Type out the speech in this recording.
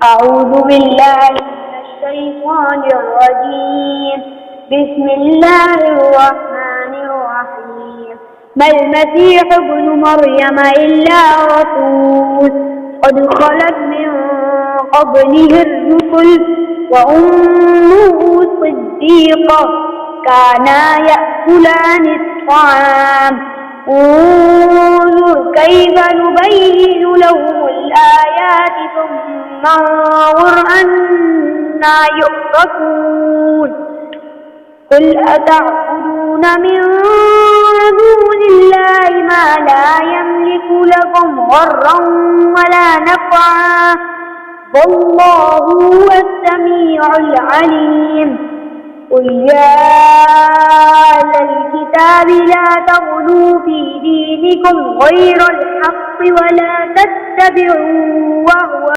أعوذ بالله من الشيطان الرجيم. بسم الله الرحمن الرحيم. ما المسيح ابن مريم إلا رسول قد خلت من قبله الرسل وأمه صديقة كانا يأكلان الطعام. انظر كيف نبين لهم الآيات ثم انظر أنى يؤفكون. قل أتعبدون من دون الله ما لا يملك لكم ضرا ولا نفعا والله هو السميع العليم. قل يا أهل الكتاب لا تغلوا في دينكم غير الحق ولا تتبعوا